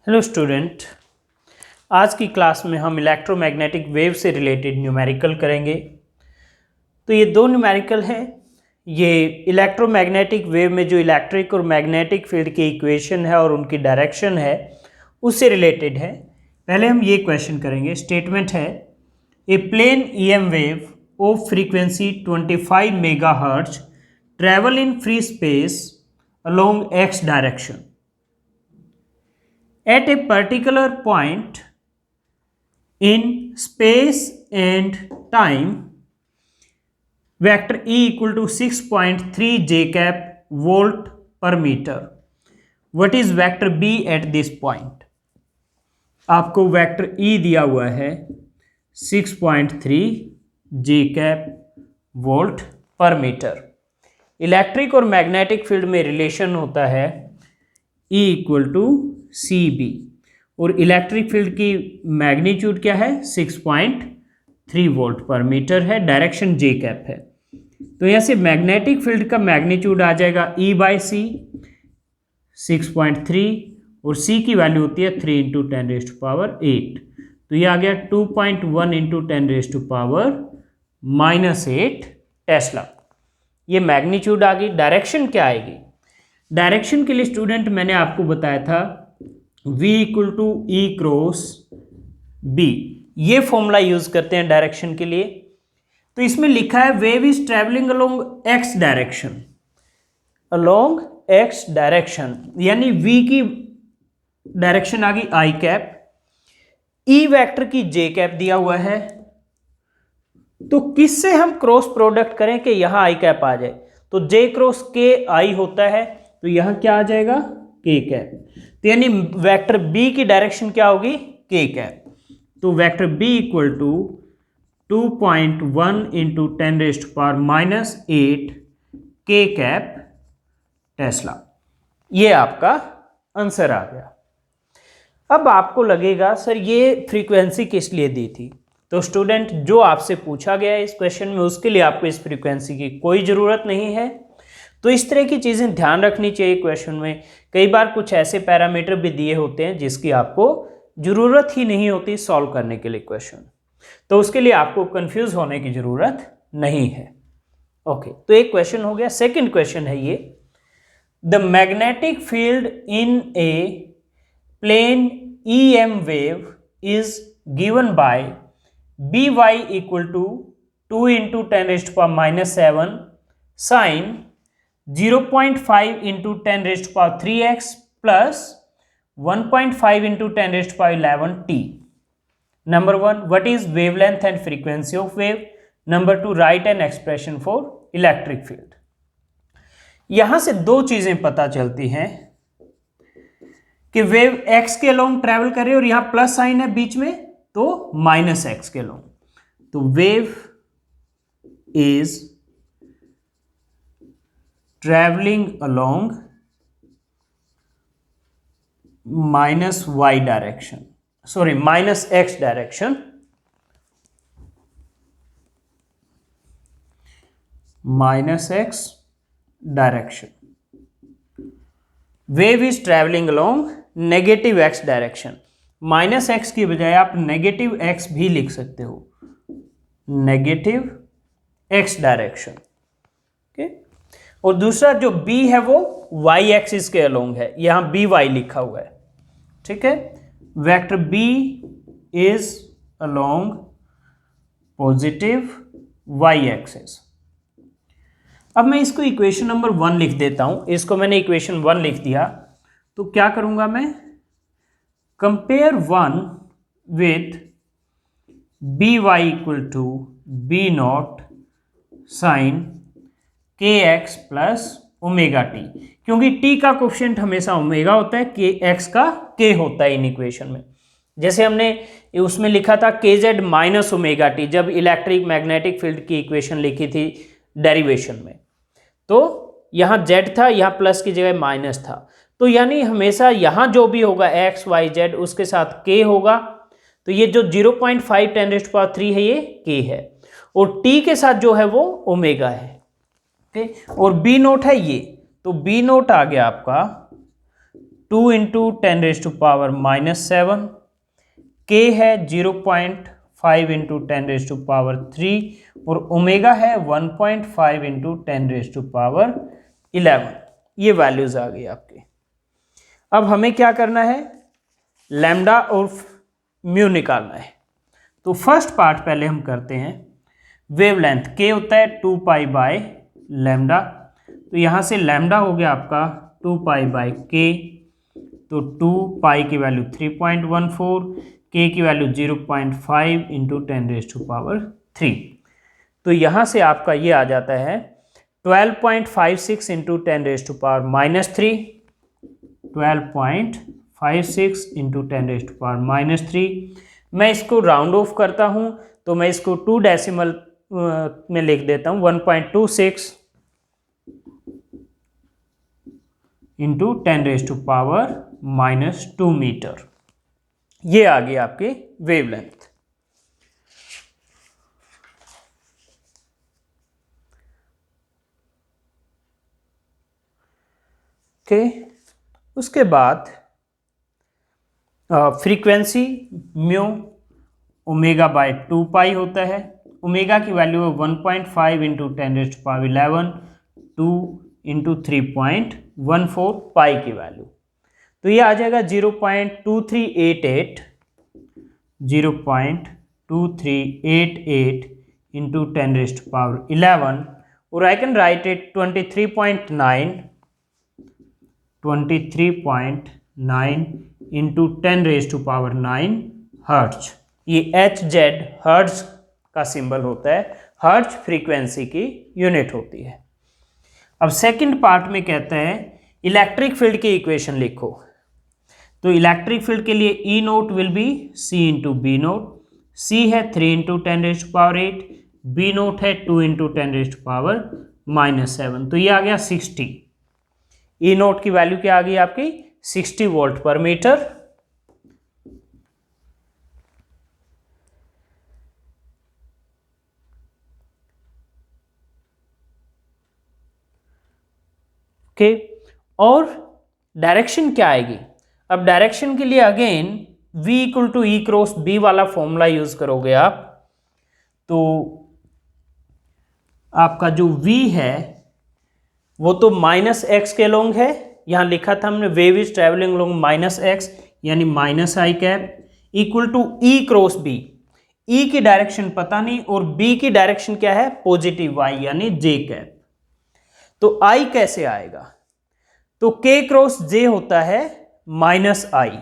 Hello student, आज की class में हम इलेक्ट्रोमैग्नेटिक वेव से रिलेटेड न्यूमेरिकल करेंगे। तो ये दो न्यूमेरिकल हैं। ये इलेक्ट्रोमैग्नेटिक वेव में जो इलेक्ट्रिक और मैग्नेटिक फील्ड की इक्वेशन है और उनकी डायरेक्शन है उससे रिलेटेड है। पहले हम ये क्वेश्चन करेंगे। स्टेटमेंट है a plane EM wave of frequency 25 megahertz travel in free space along x direction at a particular point in space and time, vector E equal to 6.3 j cap volt per meter. What is vector B at this point? आपको vector E दिया हुआ है 6.3 j cap volt per metre. Electric और magnetic field में relation होता है E equal to C B, और electric field की मैग्नीट्यूड क्या है 6.3 वोल्ट पर मीटर है, डायरेक्शन जे कैप है। तो यहाँ से मैग्नेटिक फील्ड का मैग्नीट्यूड आ जाएगा E बाई सी 6.3, और C की वैल्यू होती है 3 इंटू 10⁻⁸। तो ये आ गया 2.1 इंटू 10⁻⁻⁻8 टेस्ला। ये मैग्नीट्यूड आ गई। डायरेक्शन क्या आएगी? डायरेक्शन के लिए स्टूडेंट मैंने आपको बताया था V equal to E cross B, ये फॉर्मूला यूज करते हैं डायरेक्शन के लिए। तो इसमें लिखा है wave is travelling along x direction, along x direction, यानी V की डायरेक्शन आ गई आई कैप, E वेक्टर की जे कैप दिया हुआ है। तो किससे हम क्रॉस प्रोडक्ट करें कि यहां आई कैप आ जाए? तो J क्रॉस के आई होता है, तो यहां क्या आ जाएगा के कैप। तो यानी वेक्टर बी की डायरेक्शन क्या होगी के कैप। तो vector B equal to 2.1 into 10⁻⁻8 के कैप टेस्ला। ये आपका आंसर आ गया। अब आपको लगेगा सर ये फ्रीक्वेंसी किस लिए दी थी? तो स्टूडेंट, जो आपसे पूछा गया है इस क्वेश्चन में उसके लिए आपको इस फ्रीक्वेंसी की कोई ज़रूरत नहीं है। तो इस तरह की चीज़ें ध्यान रखनी चाहिए क्वेश्चन में। कई बार कुछ ऐसे पैरामीटर भी दिए होते हैं जिसकी आपको ज़रूरत ही नहीं होती सॉल्व करने के लिए क्वेश्चन, तो उसके लिए आपको कंफ्यूज होने की ज़रूरत नहीं है। ओके, तो एक क्वेश्चन हो गया। सेकंड क्वेश्चन है ये, the magnetic field in a plane EM wave is given by B y equal to 2 into 10⁻⁻7 sine 0.5 into 10⁻³ plus 1.5 into 10⁻11 t। Number 1, what is wavelength and frequency of wave? Number 2, write an expression for electric field. यहां से दो चीजें पता चलती हैं कि wave x के along travel कर रही है और यहां प्लस साइन है बीच में, तो माइनस एक्स के अलोंग। तो wave is traveling along minus y direction, sorry minus x direction, minus x direction. Wave is traveling along negative x direction. Minus x की बजाय आप नेगेटिव एक्स भी लिख सकते हो, नेगेटिव एक्स डायरेक्शन। और दूसरा जो b है वो y एक्सिस के अलोंग है, यहां by लिखा हुआ है। ठीक है, vector b is along positive y axis. अब मैं इसको इक्वेशन नंबर 1 लिख देता हूं। इसको मैंने इक्वेशन 1 लिख दिया, तो क्या करूंगा मैं? Compare 1 with by equal to b naught sine के एक्स प्लस ओमेगा टी, क्योंकि टी का कोफिशिएंट हमेशा ओमेगा होता है, के एक्स का के होता है इन इक्वेशन में। जैसे हमने उसमें लिखा था के जेड माइनस ओमेगा टी, जब इलेक्ट्रिक मैग्नेटिक फील्ड की इक्वेशन लिखी थी डेरिवेशन में, तो यहाँ जेड था, यहाँ प्लस की जगह माइनस था। तो यानी हमेशा यहाँ जो भी होगा एक्स वाई जेड उसके साथ के होगा। तो ये जो 0.5 10⁻³ है ये के है, और टी के साथ जो है वो ओमेगा है। और बी नोट है ये, तो बी नोट आ गया आपका 2 इंटू 10⁻⁻7, k है 0.5 इंटू 10⁻³ और ओमेगा है 1.5 इंटू 10⁻11। ये वैल्यूज आ गई आपके। अब हमें क्या करना है, लैम्डा और म्यू निकालना है। तो फर्स्ट पार्ट पहले हम करते हैं। वेवलेंथ k होता है 2 पाई बाय लैम्डा, तो यहाँ से लैम्डा हो गया आपका 2 पाई बाय k, तो 2 पाई की वैल्यू 3.14, k की वैल्यू 0.5 इंटू 10⁻³ तो यहाँ से आपका ये आ जाता है 12.56 इंटू 10⁻³ 12.56 इंटू 10⁻³ मैं इसको राउंड ऑफ करता हूँ तो मैं इसको 2 डेसिमल में लिख देता हूँ 1.26 इंटू 10⁻⁻² मीटर। ये आ गई आपकी वेवलेंथ। ओके, उसके बाद फ्रीक्वेंसी म्यू ओमेगा बाय 2 पाई होता है। ओमेगा की वैल्यू है 1.5 इंटू 10⁻11, 2 इंटू 3.14 पाई की वैल्यू, तो ये आ जाएगा 0.2388 इंटू 10⁻11 और I can write it 23.9 into 10⁻9 hertz. ये HZ हर्ट्ज का सिंबल होता है, हर्ट्ज फ्रीक्वेंसी की यूनिट होती है। अब सेकंड पार्ट में कहता है इलेक्ट्रिक फील्ड की इक्वेशन लिखो। तो इलेक्ट्रिक फील्ड के लिए E naught will be C into B naught. C है 3 इंटू 10⁸, बी नोट है 2 इंटू 10⁻⁻7, तो ये आ गया 60। E नोट की वैल्यू क्या आ गई आपकी 60 वोल्ट पर मीटर। ओके, और डायरेक्शन क्या आएगी। अब डायरेक्शन के लिए again V equal to E cross B वाला फॉर्मूला यूज करोगे आप, तो आपका जो V है वो तो -x के लॉन्ग है, यहां लिखा था हमने wave is travelling long -x यानी -i cap equal to E cross B। E की डायरेक्शन पता नहीं और B की डायरेक्शन क्या है पॉजिटिव y यानी j कैप। तो I कैसे आएगा, तो k क्रॉस j होता है -i,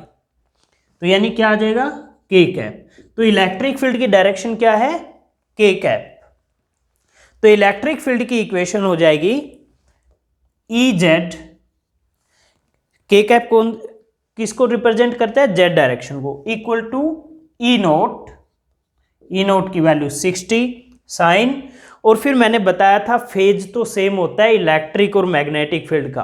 तो यानी क्या आ जाएगा k कैप। तो इलेक्ट्रिक फील्ड की डायरेक्शन क्या है k कैप। तो इलेक्ट्रिक फील्ड की इक्वेशन हो जाएगी Ez, k कैप कौन किसको रिप्रेजेंट करता है z डायरेक्शन को, इक्वल टू E नोट की वैल्यू 60 साइन, और फिर मैंने बताया था फेज तो सेम होता है इलेक्ट्रिक और मैग्नेटिक फील्ड का,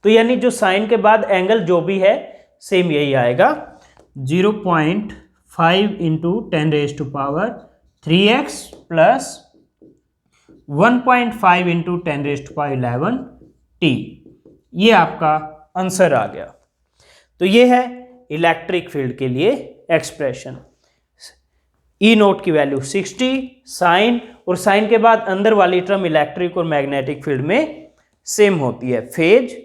तो यानी जो साइन के बाद एंगल जो भी है सेम यही आएगा 0.5 इंटू 10⁻³ प्लस 1.5 इंटू 10⁻11t। ये आपका आंसर आ गया। तो ये है इलेक्ट्रिक फील्ड के लिए एक्सप्रेशन। E नोट की वैल्यू 60 साइन, और साइन के बाद अंदर वाली टर्म इलेक्ट्रिक और मैग्नेटिक फील्ड में सेम होती है, फेज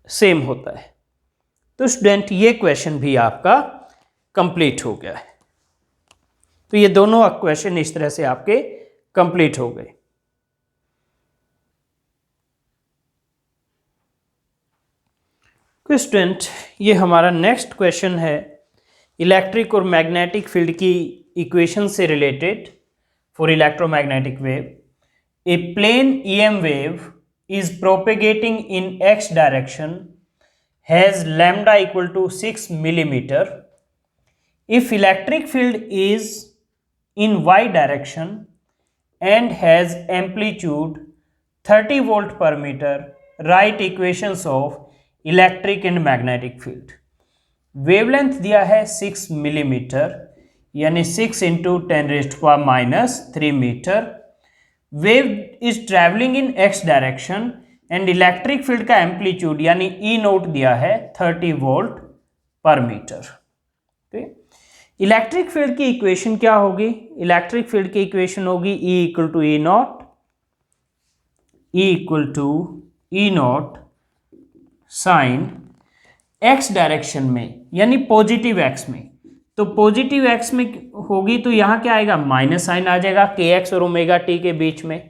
सेम होता है। तो स्टूडेंट ये क्वेश्चन भी आपका कंप्लीट हो गया है। तो ये दोनों क्वेश्चन इस तरह से आपके कंप्लीट हो गए। स्टूडेंट ये हमारा नेक्स्ट क्वेश्चन है इलेक्ट्रिक और मैग्नेटिक फील्ड की इक्वेशन से related for electromagnetic wave. A plane EM wave is propagating in x direction, has lambda equal to 6 millimeter. If electric field is in y direction and has amplitude 30 volt per meter, write equations of electric and magnetic field. Wavelength दिया है 6 millimetre यानी 6 into 10⁻³ metre. Wave is traveling in x direction and electric field का amplitude यानी E naught दिया है 30 volt per metre. Electric field की equation क्या होगी? इलेक्ट्रिक फील्ड की इक्वेशन होगी E equal to E naught, E equal to E naught sine x direction में यानी पॉजिटिव एक्स में। तो पॉजिटिव एक्स में होगी तो यहां क्या आएगा? माइनस साइन आ जाएगा के एक्स और ओमेगा टी के बीच में।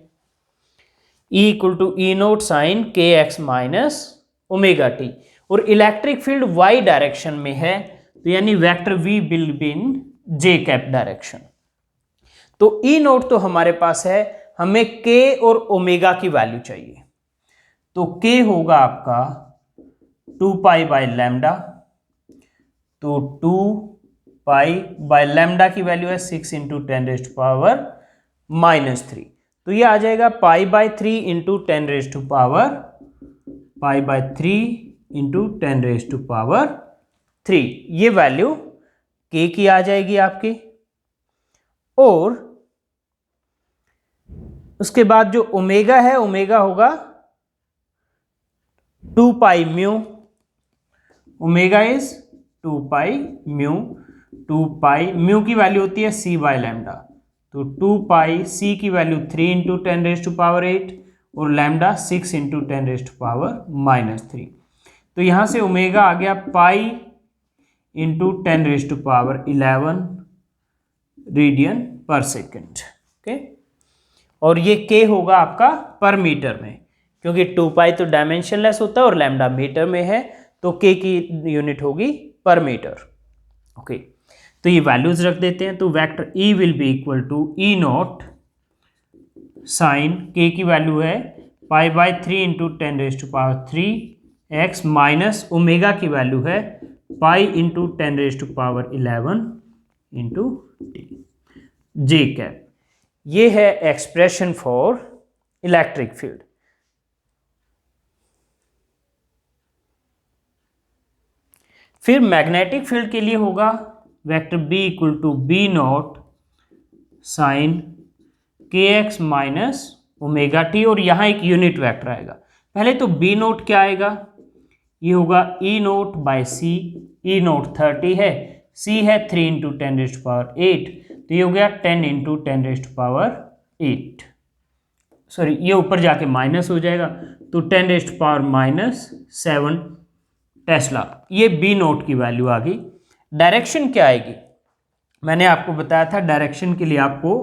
E equal to E naught sine के एक्स माइनस ओमेगा टी। और इलेक्ट्रिक फील्ड वाई डायरेक्शन में है तो यानी vector V will be in j cap direction. तो ई नोट तो हमारे पास है, हमें के और ओमेगा की वैल्यू चाहिए। तो के होगा आपका 2 पाई बाय लैम्डा, तो 2 पाई बाय लैम्डा की वैल्यू है 6 इंटू 10 रेज़्ड पावर -3। तो ये आ जाएगा पाई by 3 into 10 raised power pi by 3 into 10 raised power 3। ये वैल्यू के की आ जाएगी आपकी। और उसके बाद जो ओमेगा है, ओमेगा होगा 2 पाई mu, omega is 2 pi mu. 2 pi mu की वैल्यू होती है सी बाय लैम्डा, तो 2 पाई सी की वैल्यू 3 इंटू 10 रेज़्ड पावर 8 और लैम्डा 6 इंटू 10 रेज़्ड पावर -3। तो यहां से ओमेगा आ गया पाई इंटू 10 रेज़्ड पावर 11 रेडियन पर सेकेंड। ओके, और ये के होगा आपका पर मीटर में, क्योंकि 2 पाई तो डायमेंशनलेस होता है और लैम्डा मीटर में है, तो के की यूनिट होगी पर मीटर। ओके, तो ये वैल्यूज रख देते हैं। तो vector E will be equal to E naught sine K की वैल्यू है pi by 3 into 10 raised power 3 X minus omega की वैल्यू है pi into 10 raised power 11 into T J cap. ये है एक्सप्रेशन फॉर इलेक्ट्रिक फील्ड। फिर magnetic field के लिए होगा vector B equal to B naught sine के एक्स माइनस ओमेगा टी, और यहां एक यूनिट वेक्टर आएगा। पहले तो बी नोट क्या आएगा? ये होगा ई नोट बाय सी। ई नोट 30 है, सी है 3 इंटू 10 रेज़्ड पावर 8, तो ये हो गया 10 इंटू 10 रेज़्ड पावर 8। सॉरी, ये ऊपर जाके माइनस हो जाएगा, तो 10 रेज़्ड पावर -7 टेस्ला। ये बी नोट की वैल्यू आ गई। डायरेक्शन क्या आएगी? मैंने आपको बताया था डायरेक्शन के लिए आपको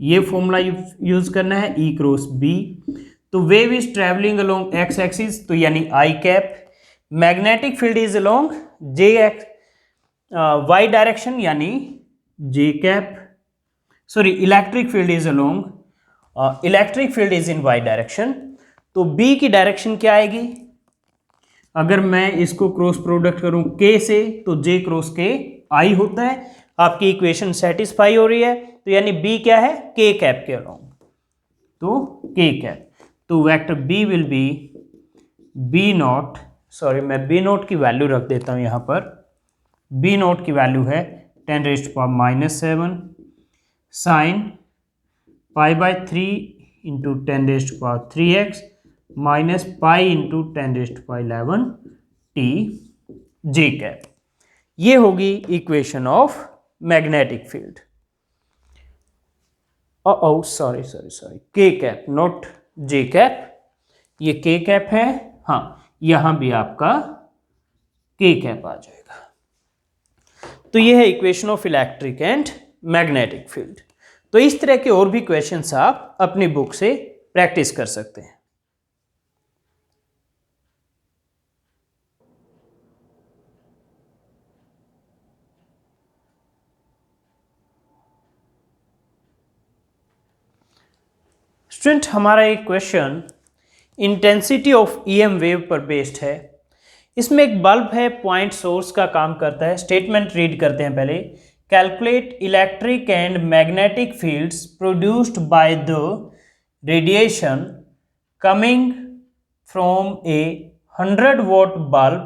ये फॉर्मूला यूज करना है, ई क्रॉस बी। तो wave is travelling along X axis, तो यानी I cap. Magnetic field is along J X Y direction यानी J cap. Sorry, electric field is along electric field is in Y direction. तो B की direction क्या आएगी? अगर मैं इसको क्रॉस प्रोडक्ट करूं के से, तो जे क्रॉस के आई होता है। आपकी इक्वेशन सेटिस्फाई हो रही है, तो यानी बी क्या है? के कैप के अलोंग, तो के कैप। तो vector B will be B naught, sorry मैं बी नॉट की वैल्यू रख देता हूं यहां पर। बी नॉट की वैल्यू है 10 raised power -7 sine pi by 3 into 10 raised power 3x minus pi into 10 raised power 11 T J cap. ये होगी equation of magnetic field. Sorry के कैप नॉट जे कैप। ये के कैप है, हाँ यहां भी आपका के कैप आ जाएगा। तो ये है equation of electric and magnetic field. तो इस तरह के और भी क्वेश्चंस आप अपनी बुक से प्रैक्टिस कर सकते हैं। स्टूडेंट, हमारा एक question intensity of EM wave पर बेस्ड है। इसमें एक बल्ब है, पॉइंट सोर्स का काम करता है। स्टेटमेंट रीड करते हैं पहले। Calculate electric and magnetic fields produced by the radiation coming from A 100 watt bulb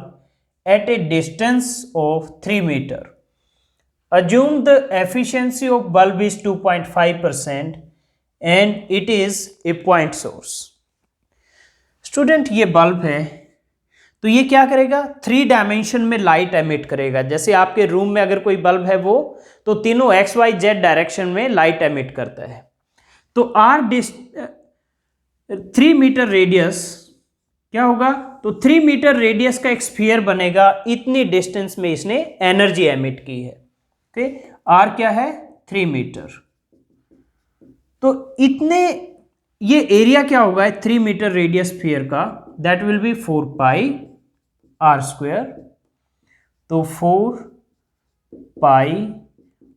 at a distance of 3 meter. Assume the efficiency of bulb is 2.5% and it is a point source. Student ये bulb है, तो ये क्या करेगा, 3 dimension में light emit करेगा। जैसे आपके रूम में अगर कोई बल्ब है वो, तो तीनों एक्स वाई जेड डायरेक्शन में लाइट एमिट करता है। तो 3 मीटर रेडियस क्या होगा, तो 3 मीटर रेडियस का एक स्फीयर बनेगा, इतनी डिस्टेंस में इसने एनर्जी एमिट की है। ओके, आर क्या है, 3 मीटर। तो इतने, ये एरिया क्या होगा 3 मीटर रेडियस स्फीयर का, that will be 4 pi r square. तो 4 पाई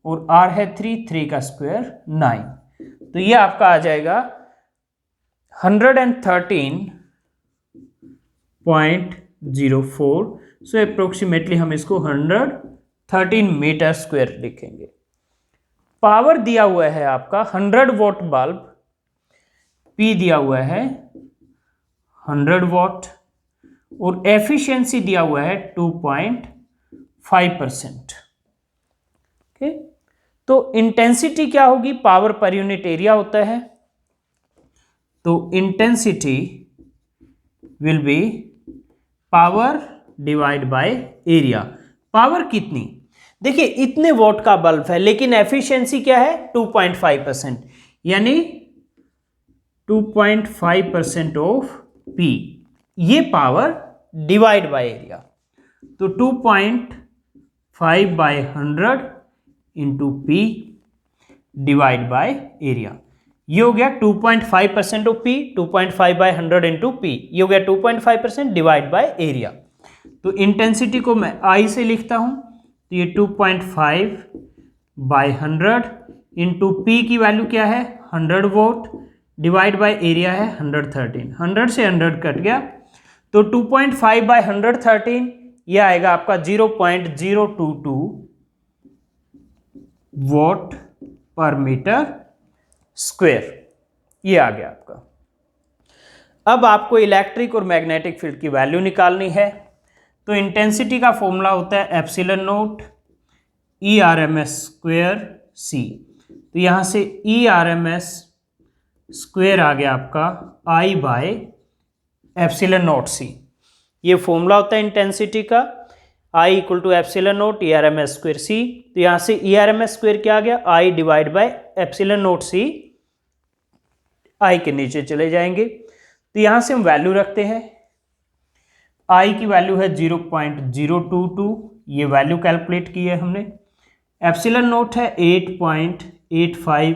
और आर है 3 का स्क्वायर 9। तो ये आपका आ जाएगा 113.04। सो अप्रोक्सीमेटली हम इसको 113 मीटर स्क्वायर लिखेंगे। पावर दिया हुआ है आपका 100 वॉट बल्ब, P दिया हुआ है 100 वॉट, और एफिशिएंसी दिया हुआ है 2.5%। ओके, तो इंटेंसिटी क्या होगी, पावर पर यूनिट एरिया होता है, तो intensity will be power divide by area. Power कितनी, देखिए इतने वॉट का बल्ब है लेकिन एफिशिएंसी क्या है 2.5%, यानी 2.5% ऑफ P, ये पावर डिवाइड बाय एरिया। तो 2.5 by 100 into P divide by area, ये हो गया 2.5% of P, 2.5 by 100 into P, ये हो गया 2.5% डिवाइड बाय एरिया। तो इंटेंसिटी को मैं I से लिखता हूं, तो ये 2.5 बाय 100 इंटू P की वैल्यू क्या है 100 वोल्ट, डिवाइड बाय एरिया है 113, 100 से 100 कट गया, तो 2.5 बाय 113 ये आएगा आपका 0.022 वॉट पर मीटर स्क्वायर, ये आ गया आपका। अब आपको इलेक्ट्रिक और मैग्नेटिक फील्ड की वैल्यू निकालनी है। तो इंटेंसिटी का फॉर्मूला होता है epsilon naught E R M S square C. तो यहाँ से E R M S square आ गया आपका I by epsilon naught C, ये फॉर्मूला होता है इंटेंसिटी का, I equal to epsilon naught E R M S square C. तो यहाँ से E R M S square क्या आ गया, I divide by epsilon naught C, I के नीचे चले जाएंगे। तो यहाँ से हम वैल्यू रखते हैं, आई की वैल्यू है 0.022, ये वैल्यू कैलकुलेट की है हमने। एप्सिलॉन नोट है 8.85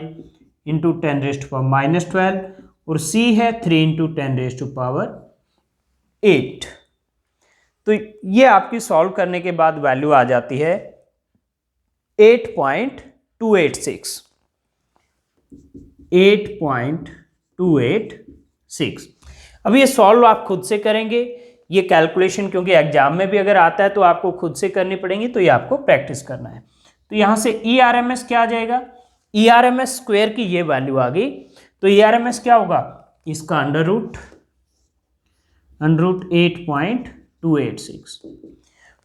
इंटू 10⁻⁻12 और सी है 3 इंटू 10⁻8। तो ये आपकी सॉल्व करने के बाद वैल्यू आ जाती है 8.286, 8.286। अब ये सॉल्व आप खुद से करेंगे, ये कैलकुलेशन क्योंकि एग्जाम में भी अगर आता है तो आपको खुद से करनी पड़ेगी, तो ये आपको प्रैक्टिस करना है। तो यहां से ई आर एम एस क्या आ जाएगा, E R M S square की ये वैल्यू आ गई, तो ई आर एम एस क्या होगा, इसका अंडर रूट 8.286।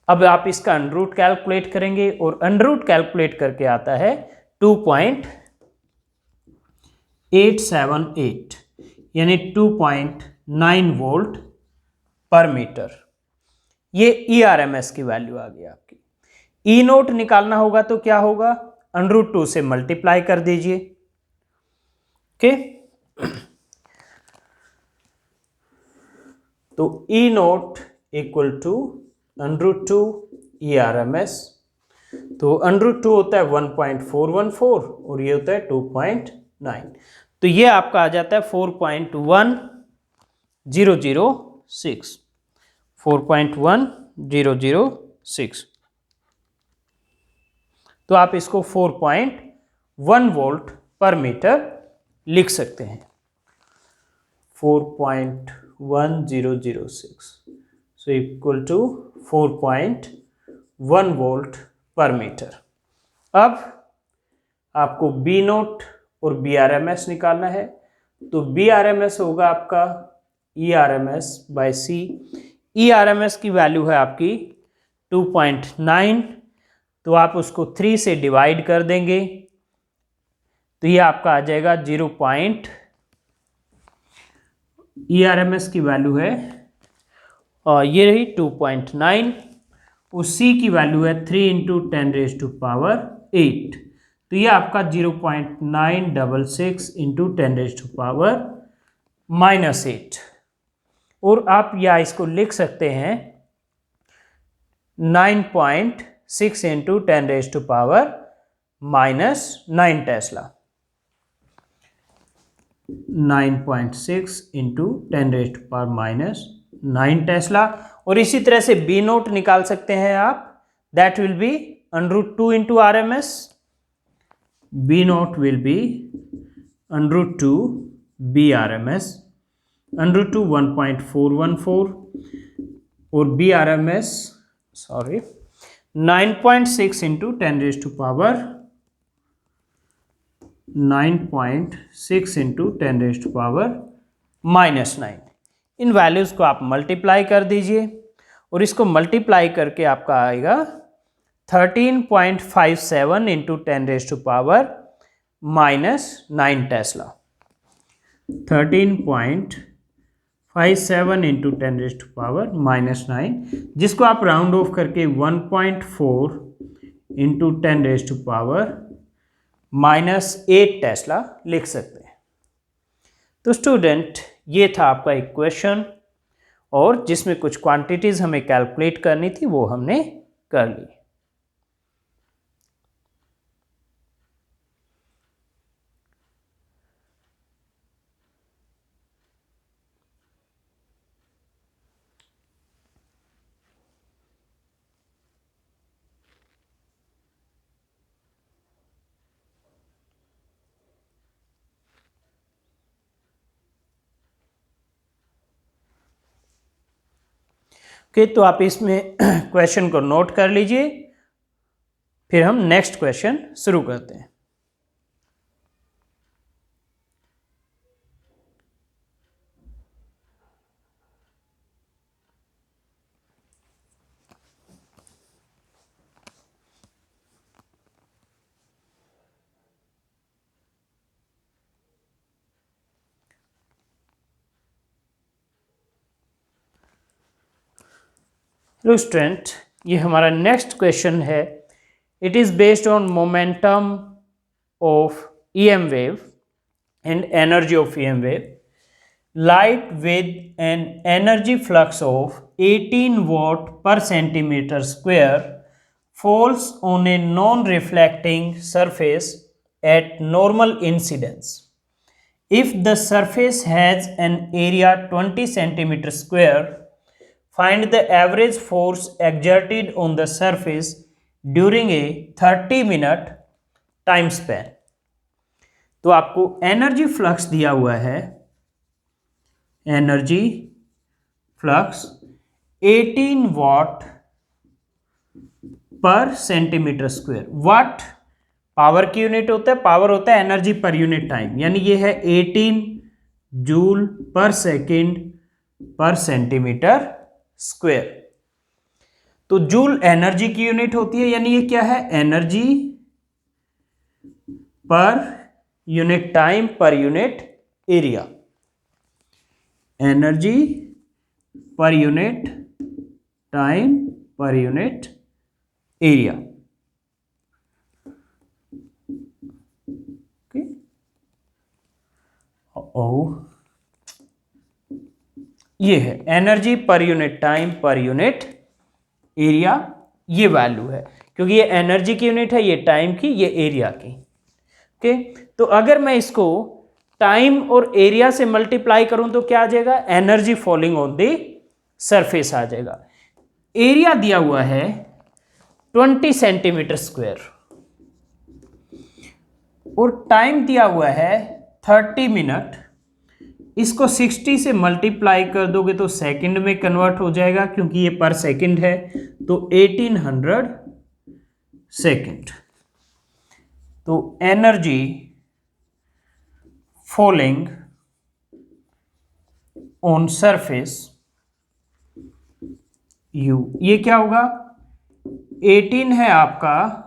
अब आप इसका अंडर रूट कैलकुलेट करेंगे और अंडर रूट कैलकुलेट करके आता है 2.878, यानी 2.9 वोल्ट पर मीटर। ये ई आर एम एस की वैल्यू आ गई आपकी। ई नोट निकालना होगा तो क्या होगा, अंडर रूट 2 से मल्टीप्लाई कर दीजिए। ओके, तो E naught equal to under root 2 E R M S. तो अंडर रूट 2 होता है 1.414 और ये होता है 2.9, तो ये आपका आ जाता है 4.1006, 4.1006। तो आप इसको 4.1 वोल्ट पर मीटर लिख सकते हैं, 4.1006, so equal to 4.1 volt per metre. अब आपको बी नोट और बी आर एम एस निकालना है। तो बी आर एम एस होगा आपका E R M S by C. E R M S की वैल्यू है आपकी 2.9, तो आप उसको 3 से डिवाइड कर देंगे, तो ये आपका आ जाएगा ERMS की वैल्यू है और ये रही 2.9, उसी की वैल्यू है 3 इंटू 10⁻8। तो ये आपका 0.966 इंटू 10⁻⁻8। और आप या इसको लिख सकते हैं 9.6 इंटू 10⁻⁻9 टेस्ला। 9.6 into 10⁻⁻9 Tesla. और इसी तरह से बी नोट निकाल सकते हैं आप, that will be √2 into RMS। B naught will be √2 BRMS, √2 1.414 और BRMS 9.6 इंटू 9.6 इंटू 10⁻⁻9। इन वैल्यूज़ को आप मल्टीप्लाई कर दीजिए और इसको मल्टीप्लाई करके आपका आएगा 13.57 इंटू 10⁻⁻9 टेस्ला। 13.57 इंटू 10⁻⁻9, जिसको आप राउंड ऑफ करके 1.4 इंटू 10⁻⁻8 टेस्ला लिख सकते हैं। तो स्टूडेंट, ये था आपका एक क्वेश्चन और जिसमें कुछ क्वांटिटीज हमें कैलकुलेट करनी थी, वो हमने कर ली। ओके, तो आप इसमें क्वेश्चन को नोट कर लीजिए, फिर हम नेक्स्ट क्वेश्चन शुरू करते हैं। हेलो स्टूडेंट, ये हमारा नेक्स्ट क्वेश्चन है। It is based on momentum of EM wave and energy of EM wave. Light with an energy flux of 18 watt per centimeter square falls on a non-reflecting surface at normal incidence. If the surface has an area 20 centimeter square, find the average force exerted on the surface during a 30-minute time span. तो आपको energy flux दिया हुआ है, energy flux 18 watt पर centimetre square. Watt power की unit होता है, power होता है एनर्जी पर यूनिट टाइम, यानी ये है 18 जूल पर सेकेंड पर सेंटीमीटर स्क्वायर। तो जूल एनर्जी की यूनिट होती है, यानी ये क्या है, energy per unit time per unit area. Energy per unit time per unit area. ये है energy per unit time per unit area, ये वैल्यू है, क्योंकि ये एनर्जी की यूनिट है, ये टाइम की, ये एरिया की। ओके, तो अगर मैं इसको टाइम और एरिया से मल्टीप्लाई करूं तो क्या आ जाएगा, energy falling on the surface आ जाएगा। एरिया दिया हुआ है 20 सेंटीमीटर स्क्वायर और टाइम दिया हुआ है 30 मिनट। इसको 60 से मल्टीप्लाई कर दोगे तो सेकंड में कन्वर्ट हो जाएगा, क्योंकि ये पर सेकंड है, तो 1800 सेकंड। तो energy falling on surface U, ये क्या होगा, 18 है आपका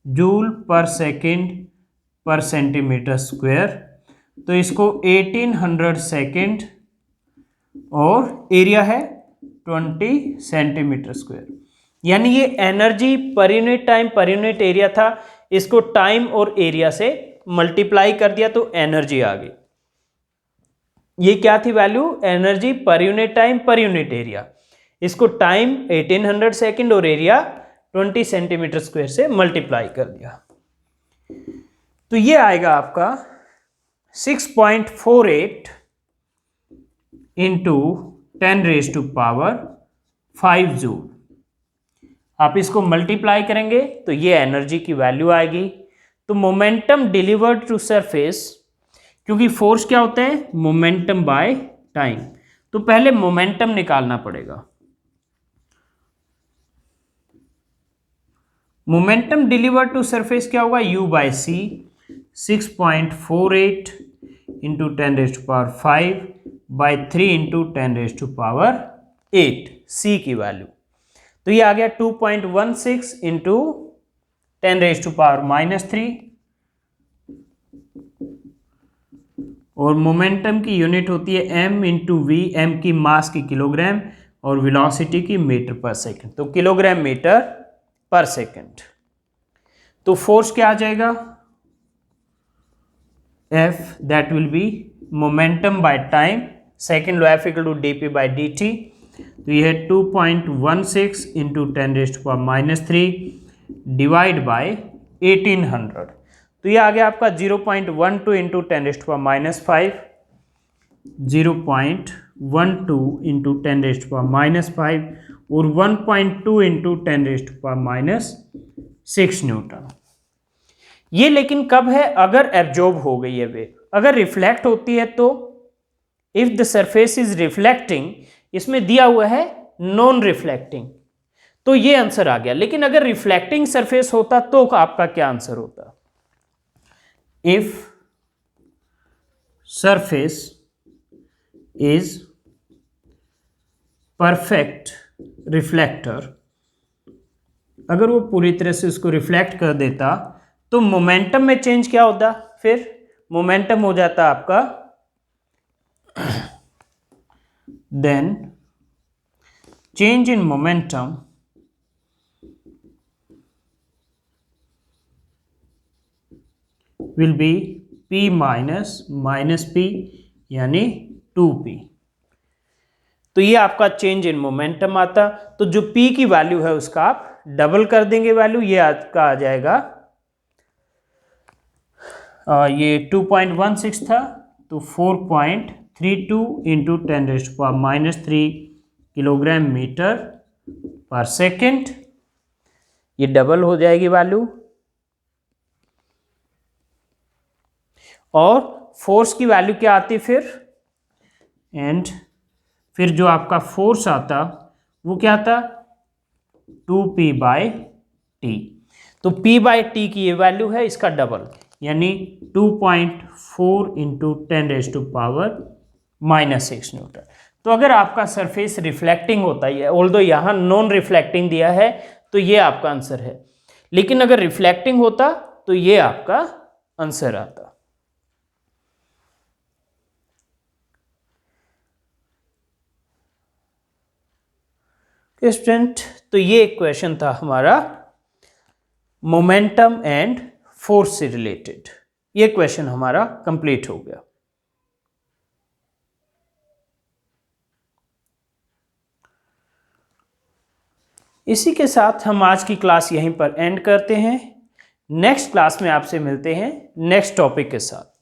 जूल पर सेकंड पर सेंटीमीटर स्क्वायर, तो इसको 1800 सेकेंड और एरिया है 20 सेंटीमीटर स्क्वायर। यानी ये energy per unit time per unit area था, इसको टाइम और एरिया से मल्टीप्लाई कर दिया तो एनर्जी आ गई। ये क्या थी value? Energy per unit time per unit area. इसको टाइम 1800 सेकेंड और एरिया 20 सेंटीमीटर स्क्वायर से मल्टीप्लाई कर दिया। तो ये आएगा आपका 6.48 इंटू 10⁵ जूल। आप इसको मल्टीप्लाई करेंगे तो ये एनर्जी की वैल्यू आएगी। तो मोमेंटम डिलीवर्ड टू सरफेस, क्योंकि फोर्स क्या होता है? Momentum by time. तो पहले मोमेंटम निकालना पड़ेगा। मोमेंटम डिलीवर्ड टू सरफेस क्या होगा? U बाय सी। 6.48 इंटू 10⁵ बाय 3 इंटू 10⁸ सी की वैल्यू। तो ये आ गया 2.16 इंटू 10⁻³ और मोमेंटम की यूनिट होती है m इंटू वी। m की मास की किलोग्राम और वेलोसिटी की मीटर पर सेकंड, तो किलोग्राम मीटर पर सेकंड। तो फोर्स क्या आ जाएगा? F that will be momentum by time, second law F equal to dp by dt। तो ये है 2.16 इंटू 10⁻³ डिवाइड बाय 1800। तो ये आ गया आपका 0.12 इंटू 10⁻⁵, 0.12 इंटू 10⁻⁵ और 1.2 इंटू 10⁻�6 न्यूटन। ये लेकिन कब है? अगर एब्जॉर्ब हो गई है वेव। अगर रिफ्लेक्ट होती है तो if the surface is reflecting, इसमें दिया हुआ है नॉन रिफ्लेक्टिंग, तो ये आंसर आ गया। लेकिन अगर रिफ्लेक्टिंग सरफेस होता तो आपका क्या आंसर होता? If surface is perfect reflector, अगर वो पूरी तरह से उसको रिफ्लेक्ट कर देता तो मोमेंटम में चेंज क्या होता? फिर मोमेंटम हो जाता आपका then change in momentum will be P minus P यानी 2P। तो ये आपका चेंज इन मोमेंटम आता। तो जो P की वैल्यू है उसका आप डबल कर देंगे वैल्यू, ये आपका आ जाएगा ये 2.16 था तो 4.32 इंटू 10⁻³ किलोग्राम मीटर पर सेकेंड। ये डबल हो जाएगी वैल्यू। और फोर्स की वैल्यू क्या आती फिर? एंड फिर जो आपका फोर्स आता वो क्या था? 2P by T. तो P बाई टी की ये वैल्यू है, इसका डबल यानी 2.4 इंटू 10⁻⁻⁻6 न्यूटन। तो अगर आपका सरफेस रिफ्लेक्टिंग होता है, ऑल्दो यहाँ नॉन रिफ्लेक्टिंग दिया है तो ये आपका आंसर है, लेकिन अगर रिफ्लेक्टिंग होता तो ये आपका आंसर आता। स्टूडेंट, तो ये एक क्वेश्चन था हमारा मोमेंटम एंड फोर्स से रिलेटेड। ये क्वेश्चन हमारा कंप्लीट हो गया। इसी के साथ हम आज की क्लास यहीं पर एंड करते हैं। नेक्स्ट क्लास में आपसे मिलते हैं नेक्स्ट टॉपिक के साथ।